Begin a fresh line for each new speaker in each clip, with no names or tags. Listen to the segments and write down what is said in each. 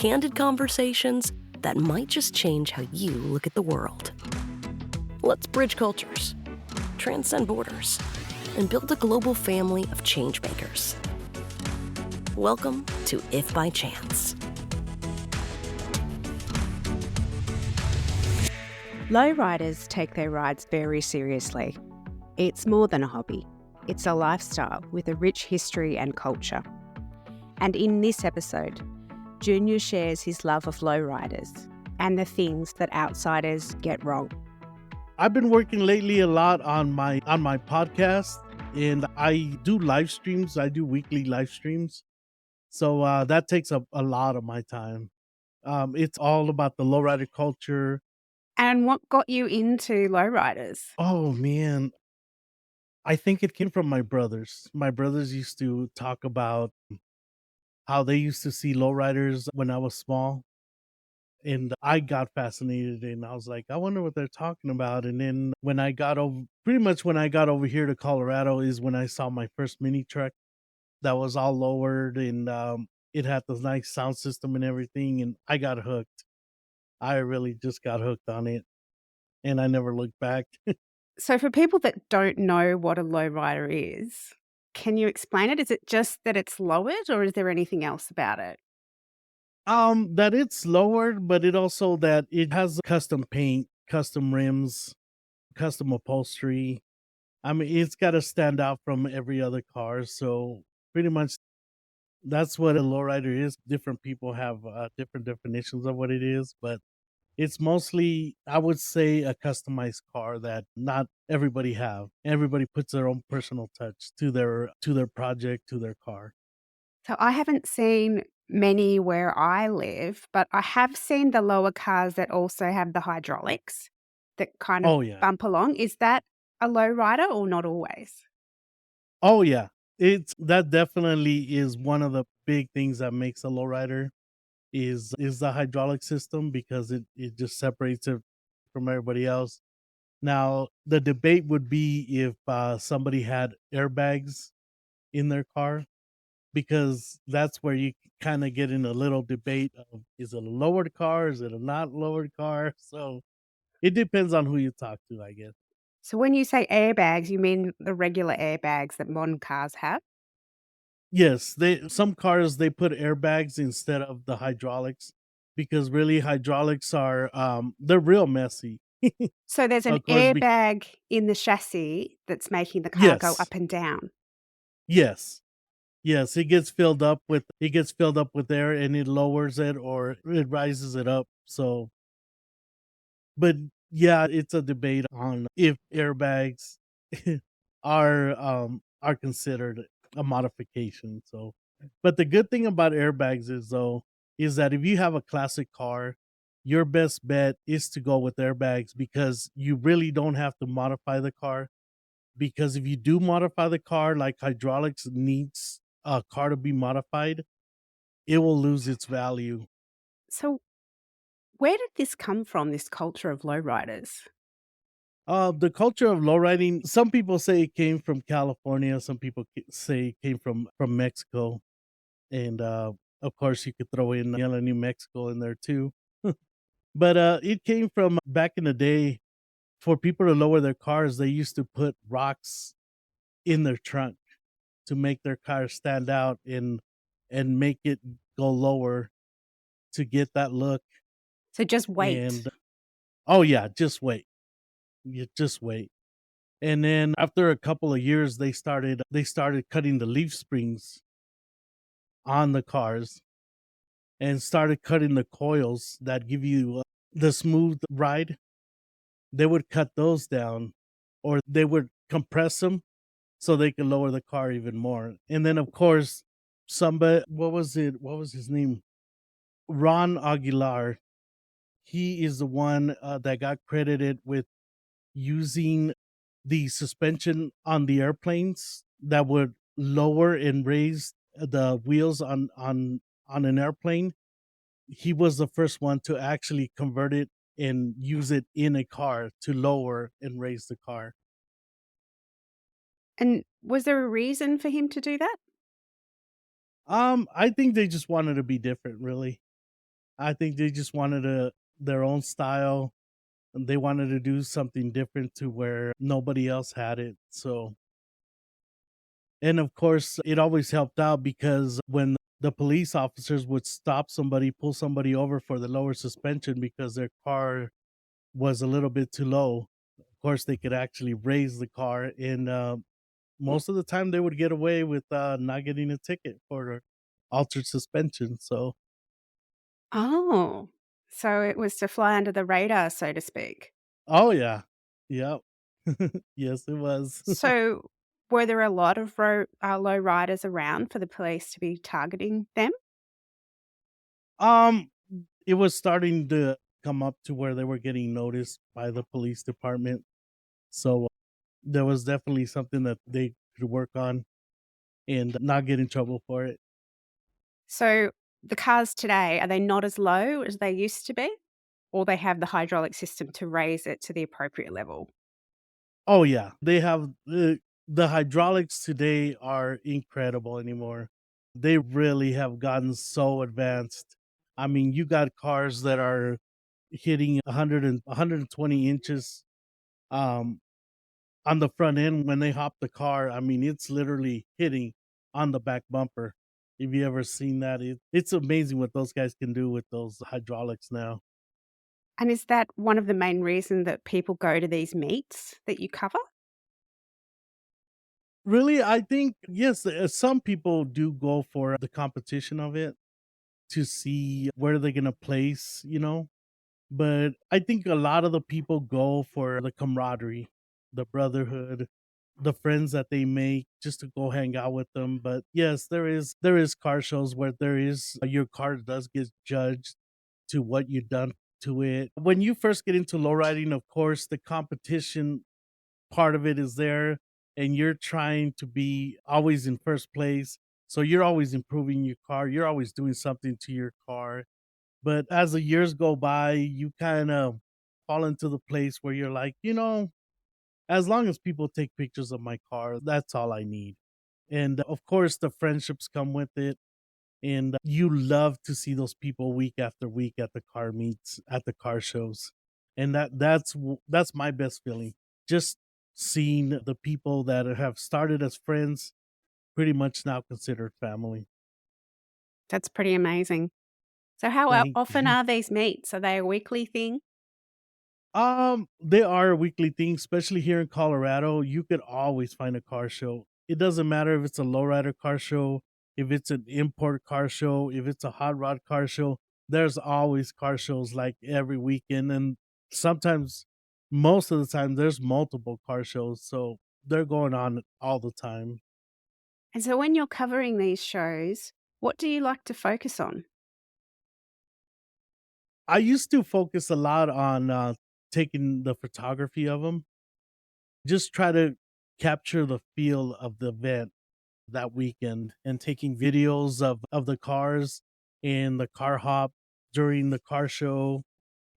Candid conversations that might just change how you look at the world. Let's bridge cultures, transcend borders, and build a global family of changemakers. Welcome to If by Chance.
Lowriders take their rides very seriously. It's more than a hobby. It's a lifestyle with a rich history and culture. And in this episode, Junior shares his love of lowriders and the things that outsiders get wrong.
I've been working lately a lot on my podcast, and I do live streams. I do weekly live streams. So that takes up a lot of my time. It's all about the lowrider culture.
And what got you into lowriders?
Oh man, I think it came from my brothers. My brothers used to talk about how they used to see lowriders when I was small. And I got fascinated and I was like, I wonder what they're talking about. And then when I got over here to Colorado is when I saw my first mini truck that was all lowered and it had this nice sound system and everything. And I got hooked. I really just got hooked on it and I never looked back.
So for people that don't know what a lowrider is, can you explain it? Is it just that it's lowered or is there anything else about it?
That it's lowered, but it also that it has custom paint, custom rims, custom upholstery. I mean, it's got to stand out from every other car. So pretty much that's what a lowrider is. Different people have different definitions of what it is, but it's mostly, I would say, a customized car that not everybody have. Everybody puts their own personal touch to their project, to their car.
So I haven't seen many where I live, but I have seen the lower cars that also have the hydraulics that kind of
Oh yeah.
bump along. Is that a lowrider or not always?
Oh yeah. It's that definitely is one of the big things that makes a lowrider is the hydraulic system because it just separates it from everybody else. Now, the debate would be if somebody had airbags in their car because that's where you kind of get in a little debate of is it a lowered car, is it a not lowered car? So it depends on who you talk to, I guess.
So when you say airbags, you mean the regular airbags that modern cars have?
Yes, they some cars they put airbags instead of the hydraulics because really hydraulics are they're real messy.
So there's an
Of course,
airbag in the chassis that's making the car go
yes,
up and down.
yes, yes. It gets filled up with air and it lowers it or it rises it up. So, but yeah, it's a debate on if airbags are considered a modification. So, but the good thing about airbags is though is that if you have a classic car, your best bet is to go with airbags because you really don't have to modify the car. Because if you do modify the car, like hydraulics needs a car to be modified, it will lose its value.
So where did this come from, this culture of lowriders?
The culture of lowriding, some people say it came from California, some people say it came from Mexico, and of course you could throw in Yellow New Mexico in there too. But it came from back in the day. For people to lower their cars, they used to put rocks in their trunk to make their car stand out and make it go lower to get that look.
So just wait.
And oh yeah, just wait. You just wait. And then after a couple of years they started cutting the leaf springs on the cars and started cutting the coils that give you the smooth ride. They would cut those down or they would compress them so they could lower the car even more. And then of course somebody what was his name? Ron Aguilar. He is the one that got credited with using the suspension on the airplanes that would lower and raise the wheels on an airplane. He was the first one to actually convert it and use it in a car to lower and raise the car.
And was there a reason for him to do that?
I think they just wanted to be different, really. I think they just wanted their own style. And they wanted to do something different to where nobody else had it. So, and of course, it always helped out because when the police officers would stop somebody, pull somebody over for the lower suspension because their car was a little bit too low. Of course, they could actually raise the car, and most of the time they would get away with not getting a ticket for altered suspension. So,
Oh, so it was to fly under the radar, so to speak.
oh yeah, yep, yes, it was.
So, were there a lot of low riders around for the police to be targeting them?
um, it was starting to come up to where they were getting noticed by the police department. So there was definitely something that they could work on and not get in trouble for it.
So, the cars today, are they not as low as they used to be? Or they have the hydraulic system to raise it to the appropriate level?
Oh yeah, they have the hydraulics today are incredible anymore. They really have gotten so advanced. I mean, you got cars that are hitting 100 and 120 inches um on the front end when they hop the car. I mean, it's literally hitting on the back bumper. If you ever seen that, it's amazing what those guys can do with those hydraulics now.
And is that one of the main reasons that people go to these meets that you cover?
Really, I think yes, some people do go for the competition of it to see where they're gonna place, but I think a lot of the people go for the camaraderie, the brotherhood, the friends that they make just to go hang out with them. But yes, there is car shows where there is your car does get judged to what you've done to it. When you first get into lowriding, of course, the competition part of it is there, and you're trying to be always in first place. So you're always improving your car. You're always doing something to your car. But as the years go by, you kind of fall into the place where you're like, as long as people take pictures of my car, that's all I need. And of course, the friendships come with it. And you love to see those people week after week at the car meets, at the car shows. And that's my best feeling. Just seeing the people that have started as friends pretty much now considered family.
That's pretty amazing. So, how
Thank
often
you.
are these meets? Are they a weekly thing?
They are a weekly thing, especially here in Colorado. You could always find a car show. It doesn't matter if it's a lowrider car show, if it's an import car show, if it's a hot rod car show. There's always car shows like every weekend, and sometimes, most of the time, there's multiple car shows, so they're going on all the time.
And so, when you're covering these shows, what do you like to focus on?
I used to focus a lot on taking the photography of them, just try to capture the feel of the event that weekend and taking videos of the cars and the car hop during the car show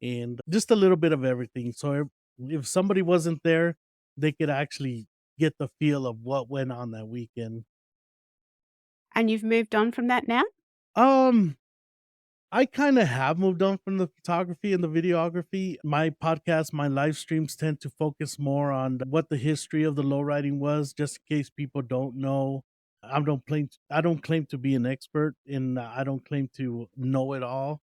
and just a little bit of everything. So if somebody wasn't there, they could actually get the feel of what went on that weekend.
And you've moved on from that now?
Um, I kind of have moved on from the photography and the videography. My podcast, my live streams tend to focus more on what the history of the lowriding was, just in case people don't know. I don't claim to be an expert, and I don't claim to know it all,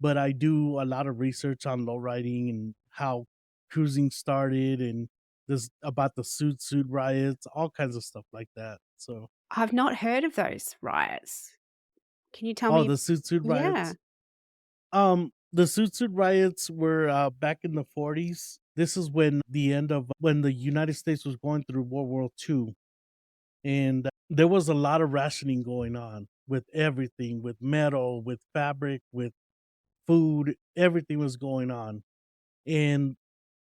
but I do a lot of research on lowriding and how cruising started and this about the suit riots, all kinds of stuff like that. So,
I've not heard of those riots. Can you tell
oh,
me?
the suit
Yeah.
riots. The suit riots were back in the 40s. This is when the United States was going through World War II, and there was a lot of rationing going on with everything, with metal, with fabric, with food. Everything was going on, and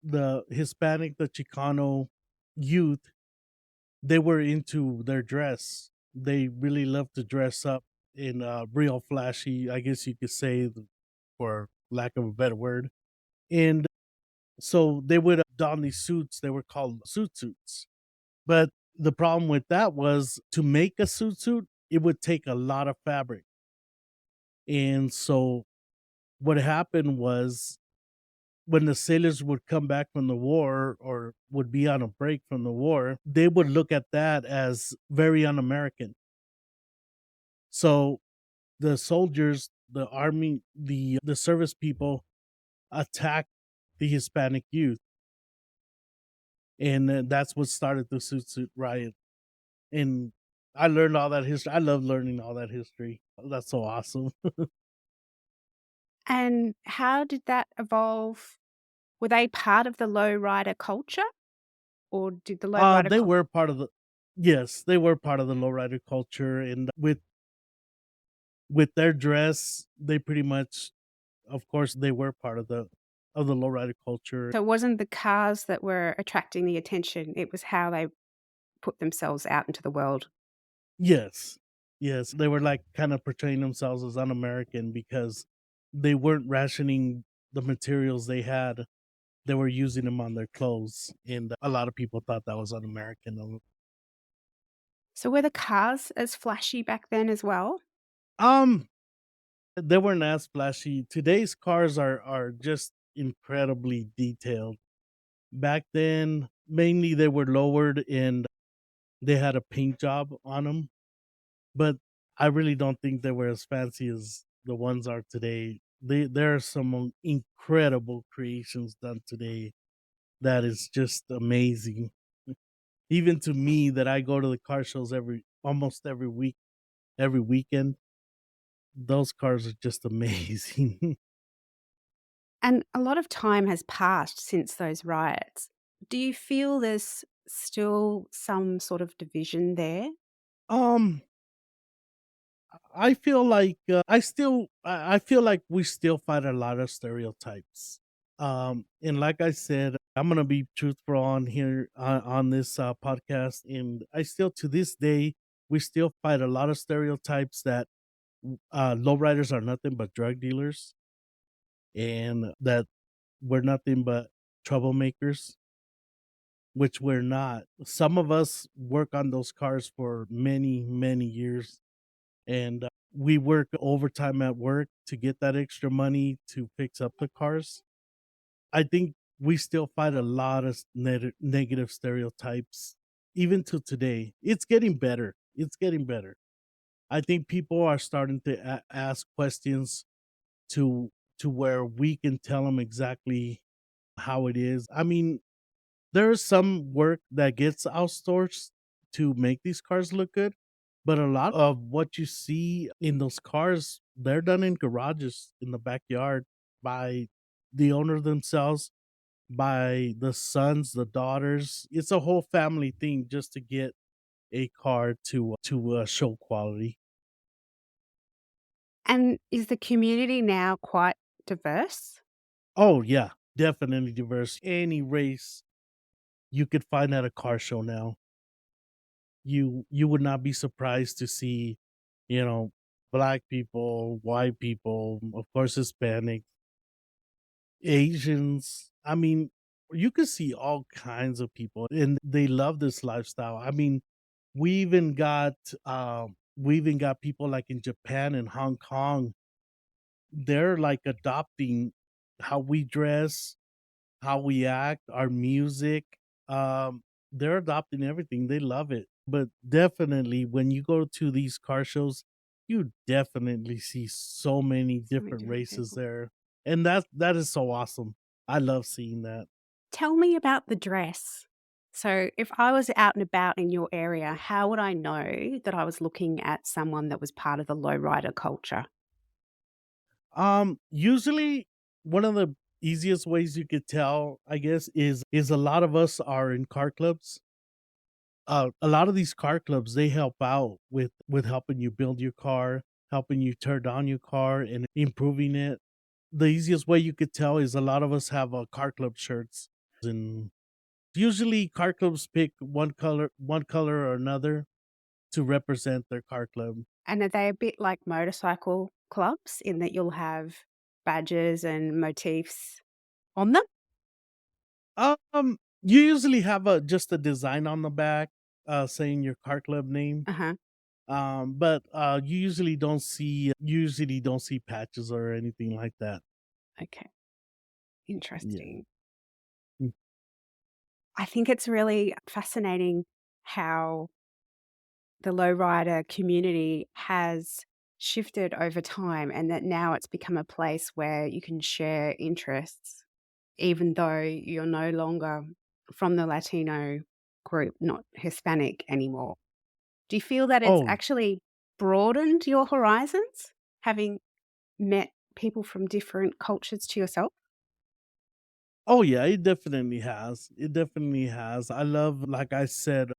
the Hispanic, the Chicano youth, they were into their dress. They really loved to dress up in real flashy, I guess you could say, for lack of a better word. And so they would don these suits. They were called suits. But the problem with that was to make a suit, it would take a lot of fabric. And so what happened was when the sailors would come back from the war or would be on a break from the war, they would look at that as very un-American. So the soldiers, the army, the service people attacked the Hispanic youth, and that's what started the Suit Riot. And I learned all that history. I love learning all that history. That's so awesome.
And how did that evolve? Were they part of the lowrider culture, or did the lowrider
They
cul
were part of the yes, they were part of the lowrider culture, and with their dress, they pretty much, of course, they were part of the lowrider culture.
so it wasn't the cars that were attracting the attention, it was how they put themselves out into the world?
Yes, yes, they were like kind of portraying themselves as un-American because they weren't rationing the materials they had. They were using them on their clothes, and a lot of people thought that was un-American.
So were the cars as flashy back then as well?
Um, they weren't as flashy. Today's cars are just incredibly detailed. Back then, mainly they were lowered and they had a paint job on them, but I really don't think they were as fancy as the ones are today. There are some incredible creations done today that is just amazing. Even to me, that I go to the car shows almost every week, every weekend. Those cars are just amazing.
And a lot of time has passed since those riots. Do you feel there's still some sort of division there?
um, I feel like I feel like we still fight a lot of stereotypes. And like I said, I'm gonna be truthful on here on this podcast, and I still to this day we still fight a lot of stereotypes that lowriders are nothing but drug dealers, and that we're nothing but troublemakers, which we're not. Some of us work on those cars for many years, and we work overtime at work to get that extra money to fix up the cars. I think we still fight a lot of negative stereotypes even to today. It's getting better. It's getting better. I think people are starting to ask questions to where we can tell them exactly how it is. I mean, there's some work that gets outsourced to make these cars look good, but a lot of what you see in those cars, they're done in garages in the backyard by the owner themselves, by the sons, the daughters. It's a whole family thing just to get a car to show quality.
And is the community now quite diverse?
Oh yeah, definitely diverse. Any race you could find at a car show now. You would not be surprised to see, you know, black people, white people, of course Hispanic, Asians. I mean, you could see all kinds of people and they love this lifestyle. I mean, we even got we even got people like in Japan and Hong Kong. They're like adopting how we dress, how we act, our music. They're adopting everything. They love it. But definitely when you go to these car shows, you definitely see so many
So many
different
different
races
people.
there. And that is so awesome. I love seeing that.
Tell me about the dress. So, if I was out and about in your area, how would I know that I was looking at someone that was part of the lowrider culture?
Usually one of the easiest ways you could tell, I guess, is a lot of us are in car clubs. A lot of these car clubs, they help out with helping you build your car, helping you tear down your car and improving it. The easiest way you could tell is a lot of us have car club shirts, and usually car clubs pick one color or another to represent their car club.
And are they a bit like motorcycle clubs in that you'll have badges and motifs on them?
You usually have a just a design on the back, saying your car club name.
Uh huh.
But you usually don't see patches or anything like that.
Okay,
Yeah.
interesting.
Mm.
I think it's really fascinating how the lowrider community has shifted over time and that now it's become a place where you can share interests, even though you're no longer from the Latino group, not Hispanic anymore. Do you feel that it's
Oh,
actually broadened your horizons, having met people from different cultures to yourself?
oh yeah, it definitely has. It definitely has. I love, like I said,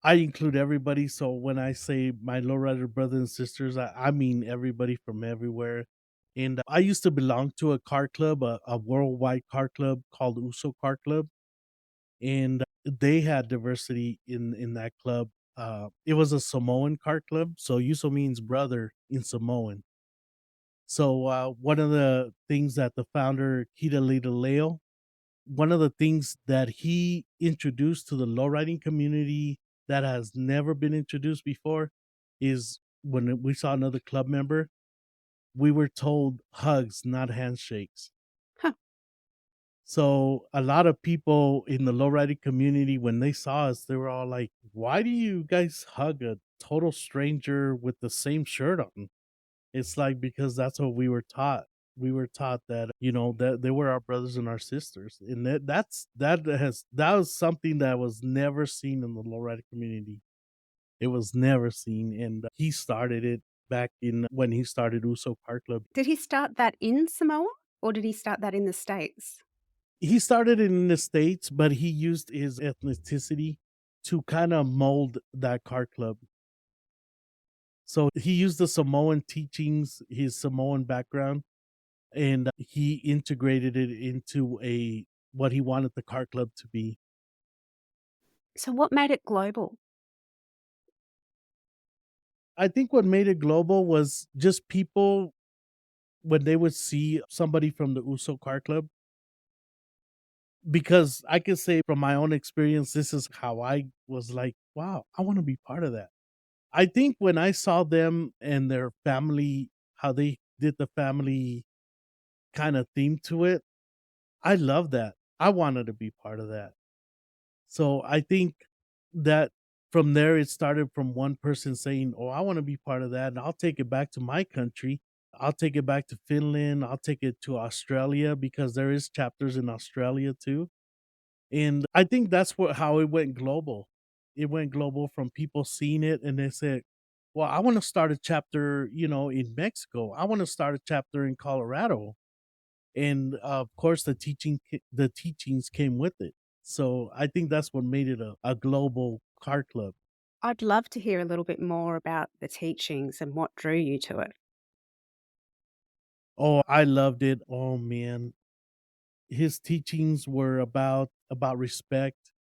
I include everybody. So when I say my lowrider brothers and sisters, I mean everybody from everywhere. And I used to belong to a car club, a worldwide car club called USO Car Club, and they had diversity in that club. It was a Samoan car club, so USO means brother in Samoan. So one of the things that the founder Kita Leo, one of the things that he introduced to the lowriding community that has never been introduced before is when we saw another club member, we were told hugs, not handshakes.
Huh.
So a lot of people in the lowriding community, when they saw us, they were all like, "Why do you guys hug a total stranger with the same shirt on?" It's like because that's what we were taught. We were taught that, that they were our brothers and our sisters. And that was something that was never seen in the lowrider community. It was never seen. And he started it back in when he started Uso Car Club.
Did he start that in Samoa or did he start that in the States?
He started it in the States, but he used his ethnicity to kind of mold that car club. So he used the Samoan teachings, his Samoan background, and he integrated it into a what he wanted the car club to be.
So, what made it global?
I think what made it global was just people when they would see somebody from the Uso Car Club. Because I can say from my own experience, this is how I was like, wow, I want to be part of that. I think when I saw them and their family, how they did the family kind of theme to it, I love that. I wanted to be part of that. So I think that from there, it started from one person saying, "Oh, I want to be part of that, and I'll take it back to my country. I'll take it back to Finland. I'll take it to Australia because there is chapters in Australia too." And I think that's what how it went global. It went global from people seeing it and they said, "Well, I want to start a chapter, in Mexico. I want to start a chapter in Colorado." And of course the teachings came with it. So I think that's what made it a global car club.
I'd love to hear a little bit more about the teachings and what drew you to it.
Oh, I loved it. Oh man, his teachings were about respect,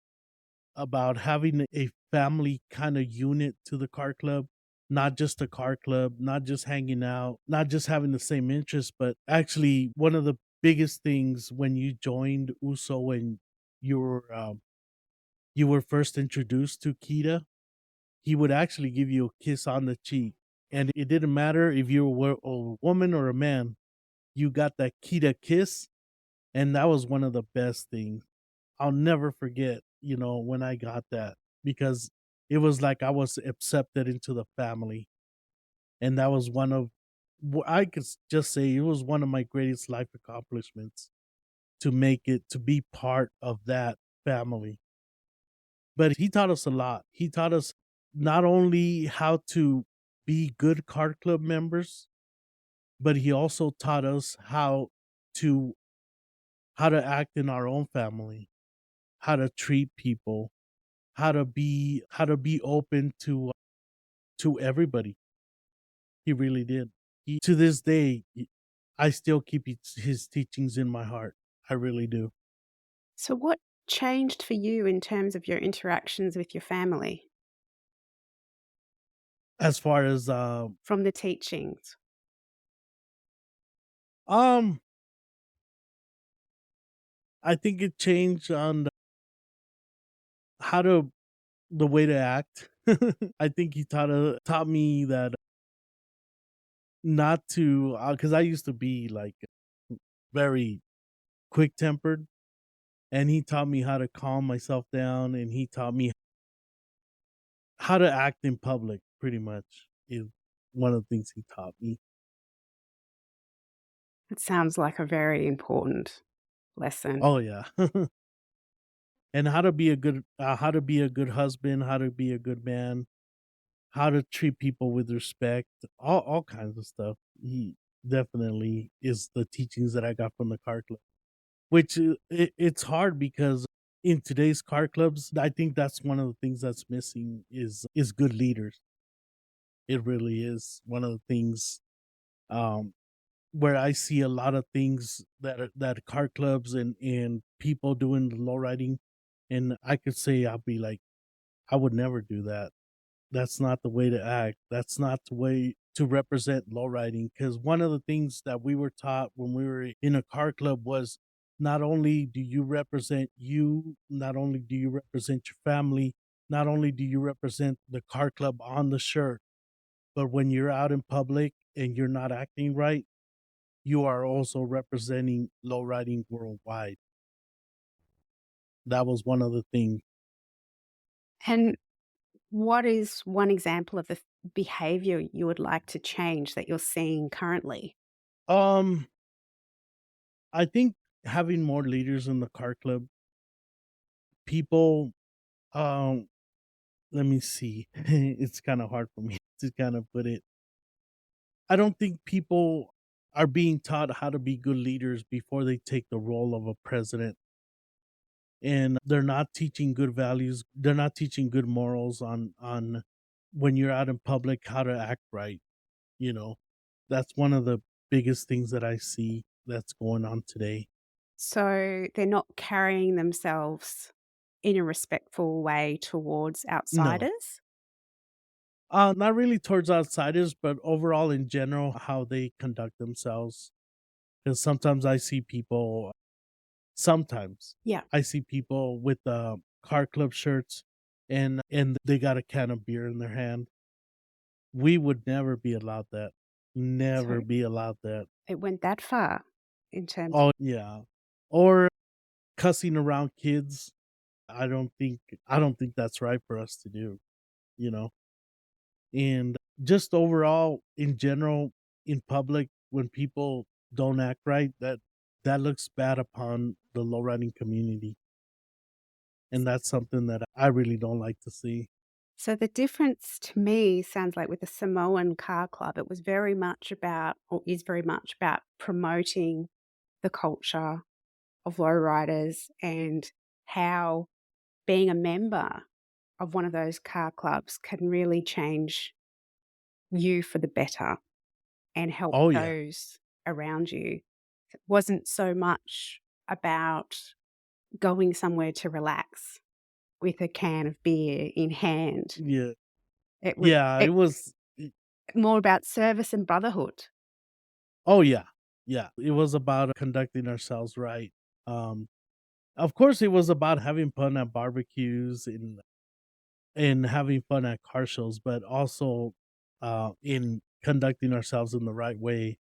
about having a family kind of unit to the car club, not just a car club, not just hanging out, not just having the same interests, but actually one of the biggest things when you joined USO and you were you were first introduced to Kita, he would actually give you a kiss on the cheek. And it didn't matter if you were a woman or a man, you got that Kita kiss. And that was one of the best things. I'll never forget, when I got that because it was like I was accepted into the family. And that was I could just say it was one of my greatest life accomplishments to make it to be part of that family. But he taught us a lot. He taught us not only how to be good card club members, but he also taught us to how to act in our own family, how to treat people, how to be open to everybody. He really did. To this day, I still keep his teachings in my heart. I really do.
So, what changed for you in terms of your interactions with your family
As far as
from the teachings?
um I think it changed on how to the way to act. I think he taught me that not to, because I used to be like very quick tempered, and he taught me how to calm myself down, and he taught me how to act in public. Pretty much is one of the things he taught me.
It sounds like a very important lesson.
Oh yeah, and how to be a good husband, how to be a good man, how to treat people with respect, all kinds of stuff. He definitely is the teachings that I got from the car club. Which it's hard because in today's car clubs, I think that's one of the things that's missing is good leaders. It really is one of the things um, where I see a lot of things that car clubs and people doing the low riding, and I could say I'll be like, I would never do that. That's not the way to act. That's not the way to represent lowriding. Because one of the things that we were taught when we were in a car club was not only do you represent you, not only do you represent your family, not only do you represent the car club on the shirt, but when you're out in public and you're not acting right, you are also representing lowriding worldwide. That was one of the things.
And what is one example of the behavior you would like to change that you're seeing currently?
Um, I think having more leaders in the car club, people Um, let me see. It's kind of hard for me to kind of put it. I don't think people are being taught how to be good leaders before they take the role of a president. And they're not teaching good values. They're not teaching good morals on when you're out in public how to act right, you know. That's one of the biggest things that I see that's going on today.
So they're not carrying themselves in a respectful way towards
No.
outsiders?
Not really towards outsiders, but overall in general, how they conduct themselves. Because sometimes
Yeah.
I see people with car club shirts and they got a can of beer in their hand. We would never be allowed that. Never
So
be allowed that.
it went that far in terms.
Oh yeah. Or cussing around kids. I don't think that's right for us to do, you know. And just overall in general in public when people don't act right, that looks bad upon the lowriding community. And that's something that I really don't like to see.
So the difference to me sounds like with the Samoan car club, it was very much about, or is very much about promoting the culture of lowriders and how being a member of one of those car clubs can really change you for the better and help
Oh, yeah.
those around you. It wasn't so much about going somewhere to relax with a can of beer in hand.
Yeah.
It was
Yeah, it
it
was I
more about service and brotherhood.
oh, yeah. Yeah, it was about conducting ourselves right. Um, of course, it was about having fun at barbecues and having fun at car shows, but also, in conducting ourselves in the right way,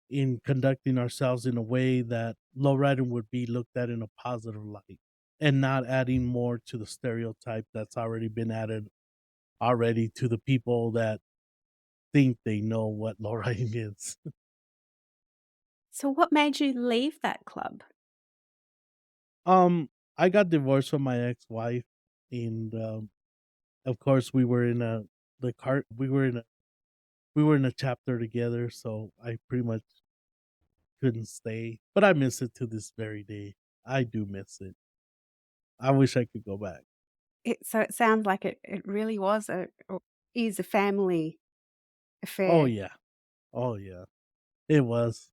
in conducting ourselves in a way that lowriding would be looked at in a positive light, and not adding more to the stereotype that's already been added already to the people that think they know what lowriding is.
So what made you leave that club?
Um, I got divorced from my ex-wife, and, of course, we were in a chapter together, so I pretty much couldn't stay, but I miss it to this very day. I do miss it. I wish I could go back.
It sounds like it really was a or is a family
Oh,
affair.
yeah. Oh, yeah. It was.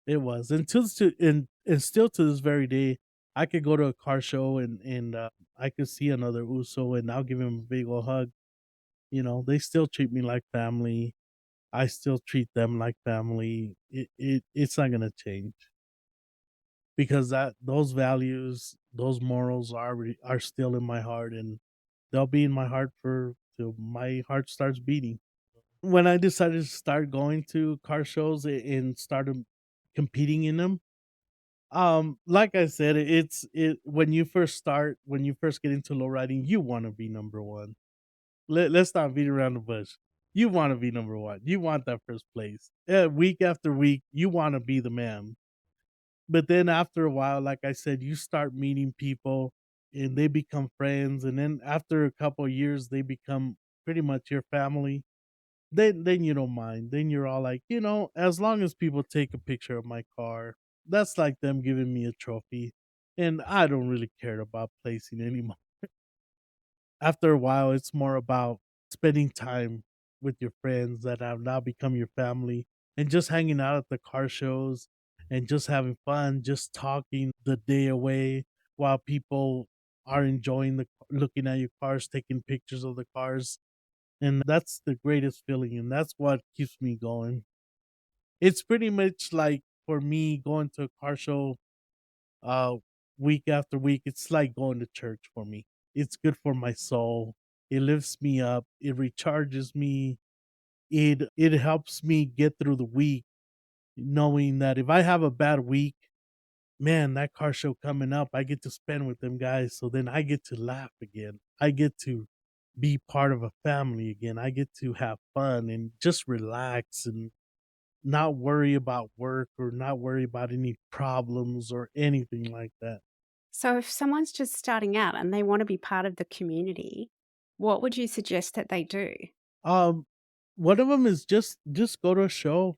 It was. And still to this very day, I could go to a car show and I could see another Uso and I'll give him a big ol' hug. You know, they still treat me like family. I still treat them like family. It's not gonna change because that those values, those morals are still in my heart and they'll be in my heart for till my heart starts beating. When I decided to start going to car shows and started competing in them, Like I said, it when you first start, when you first get into low riding, you want to be number one. Let's not beat around the bush. You want to be number one. You want that first place. Week after week, you want to be the man. But then after a while, like I said, you start meeting people and they become friends. And then after a couple of years, they become pretty much your family. Then you don't mind. Then you're all like, as long as people take a picture of my car, that's like them giving me a trophy. And I don't really care about placing anymore. After a while, it's more about spending time with your friends that have now become your family and just hanging out at the car shows and just having fun, just talking the day away while people are enjoying looking at your cars, taking pictures of the cars. And that's the greatest feeling. And that's what keeps me going. It's pretty much like for me going to a car show uh week after week, it's like going to church for me. It's good for my soul. It lifts me up, it recharges me, it helps me get through the week knowing that if I have a bad week, man, that car show coming up, I get to spend with them guys, so then I get to laugh again. I get to be part of a family again. I get to have fun and just relax and not worry about work or not worry about any problems or anything like that.
So, if someone's just starting out and they want to be part of the community, what would you suggest that they do?
Um, one of them is just go to a show.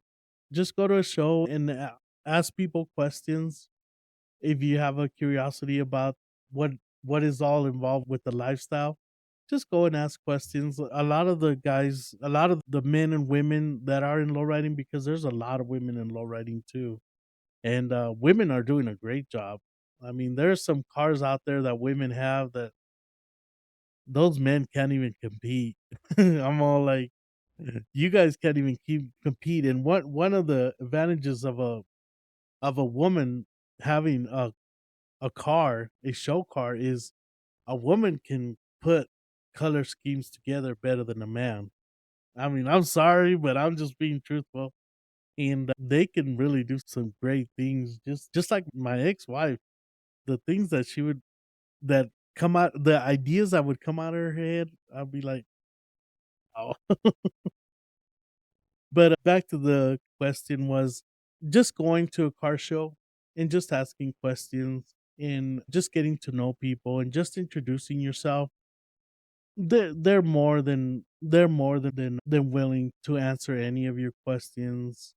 Just go to a show and ask people questions if you have a curiosity about what what is all involved with the lifestyle. Just go and ask questions. A lot of the guys, a lot of the men and women that are in lowriding, because there's a lot of women in lowriding too, and women are doing a great job. I mean, there's some cars out there that women have that those men can't even compete. I'm all like, you guys can't even keep compete. And what one of the advantages of a woman having a car, a show car, is a woman can put color schemes together better than a man. I mean, I'm sorry, but I'm just being truthful. And they can really do some great things. Just like my ex-wife, the things that she would that come out, the ideas that would come out of her head, I'd be like, oh. But back to the question was just going to a car show and just asking questions and just getting to know people and just introducing yourself. They're more than willing to answer any of your questions.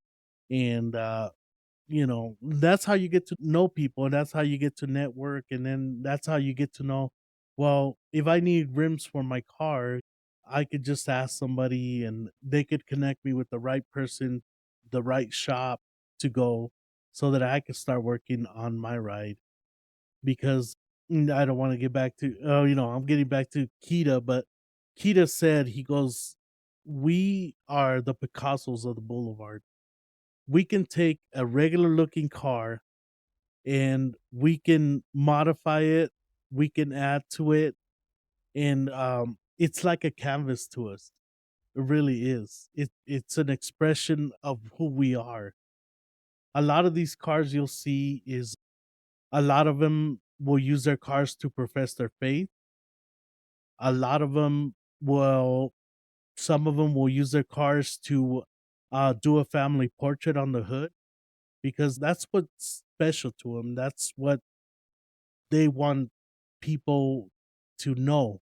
And that's how you get to know people, and that's how you get to network, and then that's how you get to know, well, if I need rims for my car, I could just ask somebody and they could connect me with the right person, the right shop to go, so that I could start working on my ride. Because I don't want to get back to, I'm getting back to Kita, but Kita said, he goes, we are the Picassos of the Boulevard. We can take a regular looking car and we can modify it, we can add to it, and it's like a canvas to us. It really is. It's an expression of who we are. A lot of these cars you'll see is a lot of them will use their cars to profess their faith. A lot of them will Some of them will use their cars to do a family portrait on the hood, because that's what's special to them. That's what they want people to know,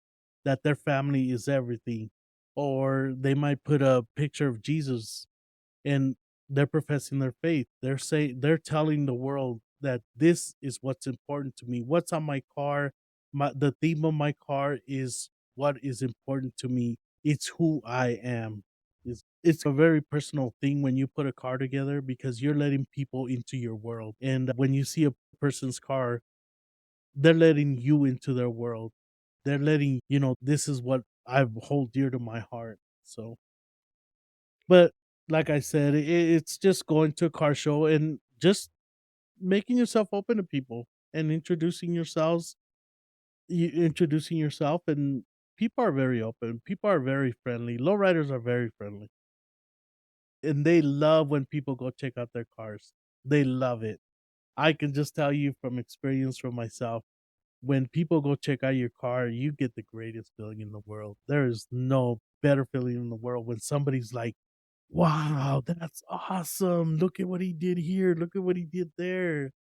that their family is everything. Or they might put a picture of Jesus and they're professing their faith. They're telling the world that this is what's important to me. What's on my car, the theme of my car is what is important to me. It's who I am. It's a very personal thing when you put a car together, because you're letting people into your world. And when you see a person's car, they're letting you into their world. They're letting this is what I hold dear to my heart. So, but like I said, it's just going to a car show and just making yourself open to people and introducing yourself, and people are very open. People are very friendly. Lowriders are very friendly, and they love when people go check out their cars. They love it. I can just tell you from experience from myself, when people go check out your car, you get the greatest feeling in the world. There is no better feeling in the world when somebody's like, "Wow, that's awesome. Look at what he did here. Look at what he did there.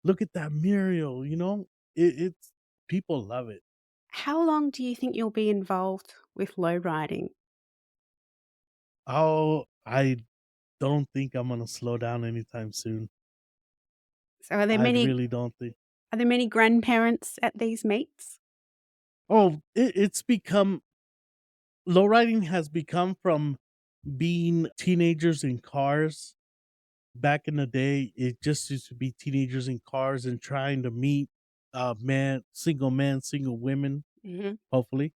Look at that mural," you know? It's people love it.
How long do you think you'll be involved with low riding?
Oh, I don't think I'm gonna slow down anytime soon.
So
I really don't think.
are there many grandparents at these meets?
Oh, it's become lowriding has become from being teenagers in cars. Back in the day, it just used to be teenagers in cars and trying to meet men, single women,
Mhm.
hopefully.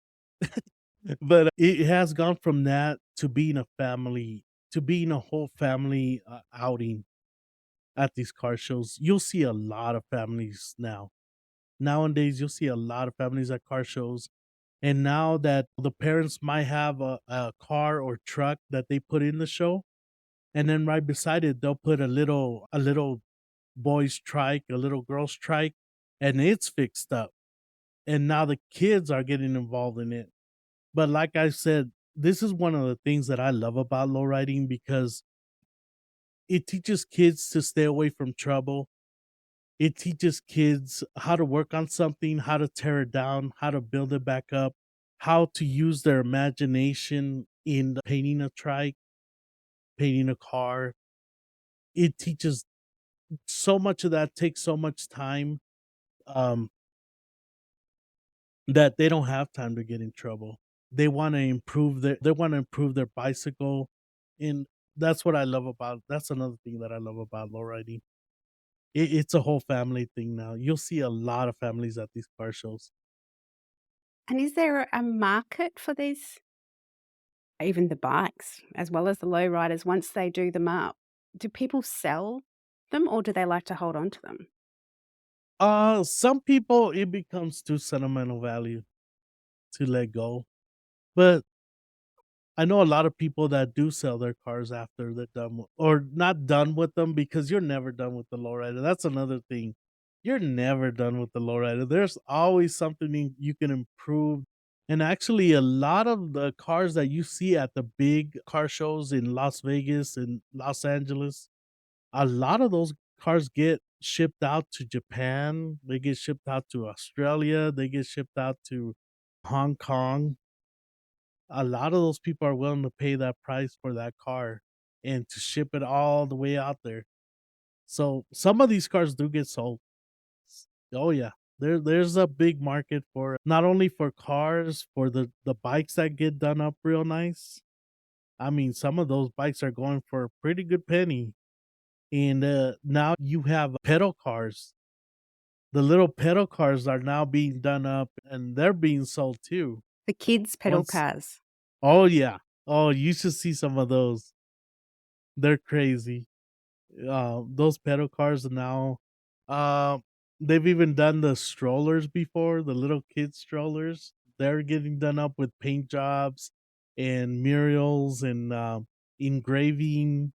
But it has gone from that to being a family, to being a whole family outing at these car shows. You'll see a lot of families now. Nowadays, you'll see a lot of families at car shows. And now that the parents might have a car or truck that they put in the show, and then right beside it, they'll put a little boy's trike, a little girl's trike, and it's fixed up. And now the kids are getting involved in it. But like I said, this is one of the things that I love about lowriding because it teaches kids to stay away from trouble. It teaches kids how to work on something, how to tear it down, how to build it back up, how to use their imagination in painting a trike, painting a car. It teaches so much of that takes so much time, um, that they don't have time to get in trouble. They wanna improve their bicycle, and that's another thing that I love about lowriding. It's a whole family thing now. You'll see a lot of families at these car shows.
And is there a market for these, even the bikes as well as the low riders once they do them up? Do people sell them or do they like to hold on to them?
Some people, it becomes too sentimental value to let go, but I know a lot of people that do sell their cars after they're done with, or not done with them, because you're never done with the lowrider. That's another thing. You're never done with the lowrider. There's always something you can improve. And actually, a lot of the cars that you see at the big car shows in Las Vegas and Los Angeles, a lot of those cars get shipped out to Japan. They get shipped out to Australia. They get shipped out to Hong Kong. A lot of those people are willing to pay that price for that car and to ship it all the way out there. So some of these cars do get sold. Oh yeah. There's a big market for not only for cars, for the bikes that get done up real nice. I mean, some of those bikes are going for a pretty good penny. And now you have pedal cars. The little pedal cars are now being done up and they're being sold too.
The kids' pedal
Once
cars.
Oh yeah. Oh, you should see some of those. They're crazy. Those pedal cars are now, uh, they've even done the strollers before, the little kids strollers. They're getting done up with paint jobs and murals and engraving,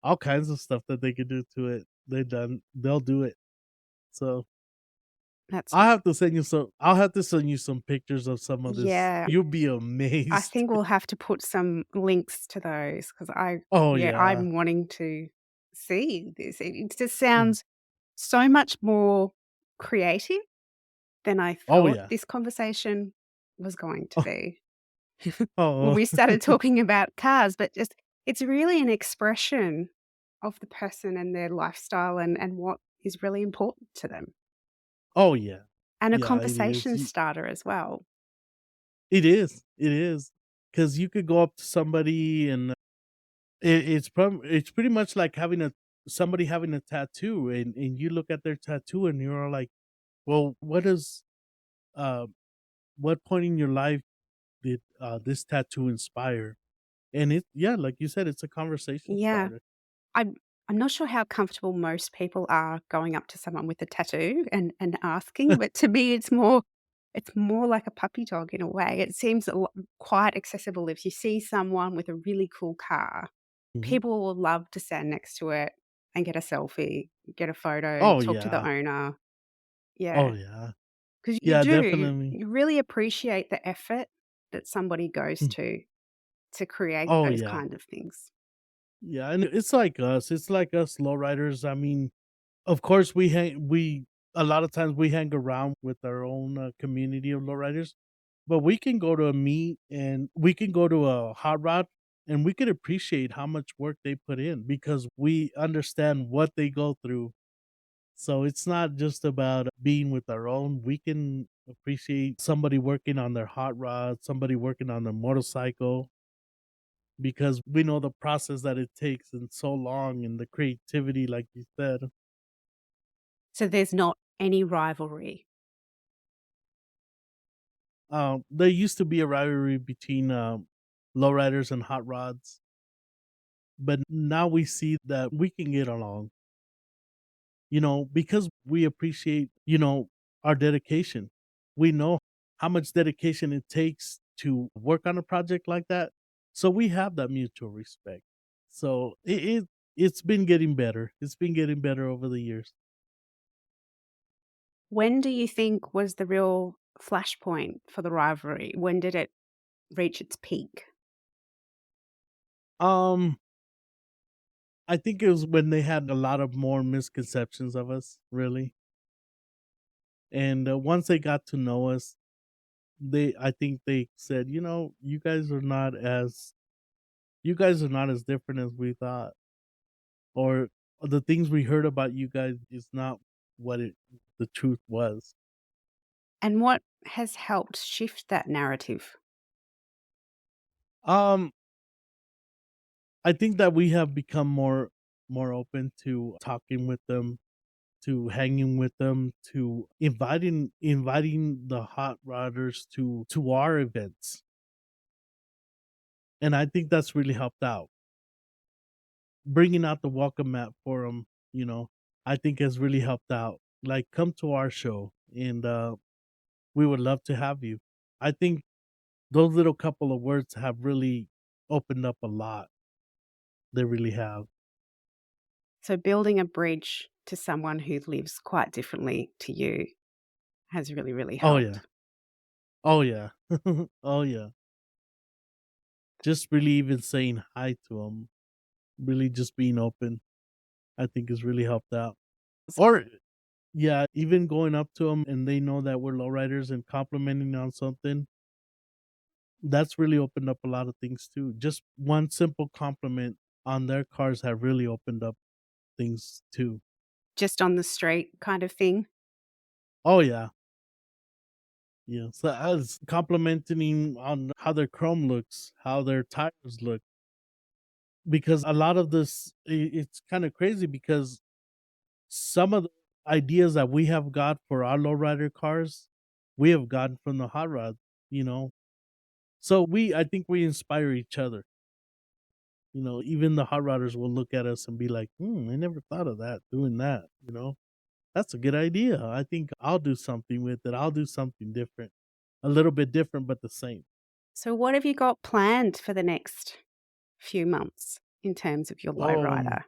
all kinds of stuff that they could do to it. They'll do it. So
That's
I'll have to send you some pictures of some of this.
yeah.
You'll be
I
amazed.
think we'll have to put some links to those because
Oh yeah.
I'm wanting to see this. It just
Mm.
sounds so much more creative than I
Oh
thought
yeah.
this conversation was going to be. When
Oh.
we started talking about cars, but just it's really an expression of the person and their lifestyle and what is really important to them,
Oh yeah.
and a
Yeah, it
conversation
is.
starter as well.
It is, because you could go up to somebody and it's pretty much like having a somebody having a tattoo, and you look at their tattoo and you're like, "Well, uh, what point in your life did, this tattoo inspire?" And yeah, like you said, it's a conversation
Yeah.
starter.
I'm I'm not sure how comfortable most people are going up to someone with a tattoo and asking, but to me, it's more like a puppy dog in a way. It seems quite accessible if you see someone with a really cool car.
Mhm.
People will love to stand next to it, and get a selfie, get a photo,
Oh
talk to the
yeah.
owner.
Oh
Yeah,
yeah.
because you
Yeah,
do,
definitely.
you really appreciate the effort that somebody goes
Mm.
to create
Oh
those
yeah.
kind of things.
Yeah, and it's like us. It's like us lowriders. I mean, of course we a lot of times we hang around with our own community of lowriders, but we can go to a meet and we can go to a hot rod and we could appreciate how much work they put in because we understand what they go through. So it's not just about being with our own. We can appreciate somebody working on their hot rod, somebody working on their motorcycle, because we know the process that it takes and so long and the creativity, like you said.
So there's not any rivalry.
There used to be a rivalry between lowriders and hot rods, but now we see that we can get along, because we appreciate, our dedication. We know how much dedication it takes to work on a project like that. So we have that mutual respect. So it's been getting better. It's been getting better over the years.
When do you think was the real flashpoint for the rivalry? When did it reach its peak?
Um, I think it was when they had a lot of more misconceptions of us, really. And once they got to know us, I think they said, you guys are not as different as we thought, or the things we heard about you guys is not what the truth was.
And what has helped shift that narrative?
Um, I think that we have become more open to talking with them, to hanging with them, to inviting the hot rodders to our events, and I think that's really helped out. Bringing out the welcome mat for them, I think has really helped out. Like, come to our show, and we would love to have you. I think those little couple of words have really opened up a lot. They really have.
So building a bridge to someone who lives quite differently to you has really, really
Oh yeah.
helped.
Oh yeah. Oh yeah. Just really even saying hi to them, really just being open, I think has really helped out. Or yeah, even going up to them and they know that we're lowriders and complimenting on something, that's really opened up a lot of things too. Just one simple compliment on their cars have really opened up things too.
Just on the street kind of thing.
Oh yeah. Yeah. So I was complimenting on how their chrome looks, how their tires look. Because a lot of this it's kind of crazy because some of the ideas that we have got for our lowrider cars, we have gotten from the hot rod, you know. So I think we inspire each other. Even the hot rodders will look at us and be like, I never thought of that, doing that. That's a good idea. I think I'll do something with it. I'll do something different. A little bit different, but the same.
So what have you got planned for the next few months in terms of your
Oh,
lowrider?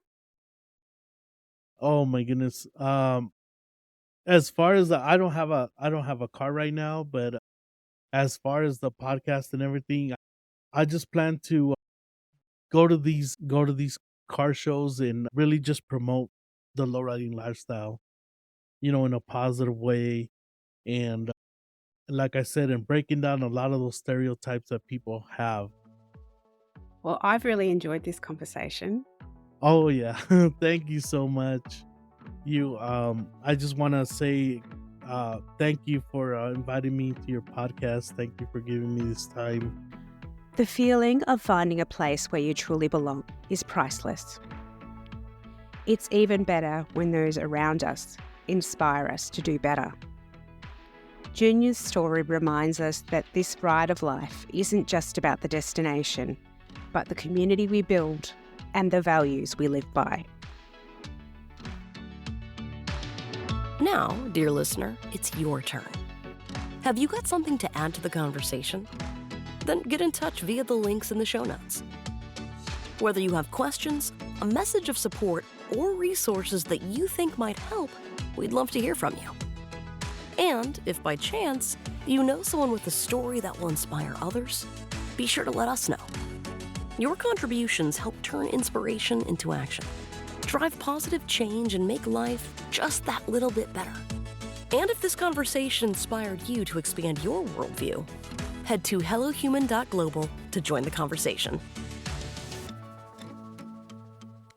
oh my goodness. As far as I don't have a car right now, but as far as the podcast and everything, I just plan to go to these car shows and really just promote the lowriding lifestyle, in a positive way. And like I said, and breaking down a lot of those stereotypes that people have.
Well, I've really enjoyed this conversation.
Oh yeah. Thank you so much. I just want to say thank you for inviting me to your podcast. Thank you for giving me this time.
The feeling of finding a place where you truly belong is priceless. It's even better when those around us inspire us to do better. Junior's story reminds us that this ride of life isn't just about the destination, but the community we build and the values we live by.
Now, dear listener, it's your turn. Have you got something to add to the conversation? Then get in touch via the links in the show notes. Whether you have questions, a message of support, or resources that you think might help, we'd love to hear from you. And if by chance you know someone with a story that will inspire others, be sure to let us know. Your contributions help turn inspiration into action, drive positive change, and make life just that little bit better. And if this conversation inspired you to expand your worldview, head to HelloHuman.global to join the conversation.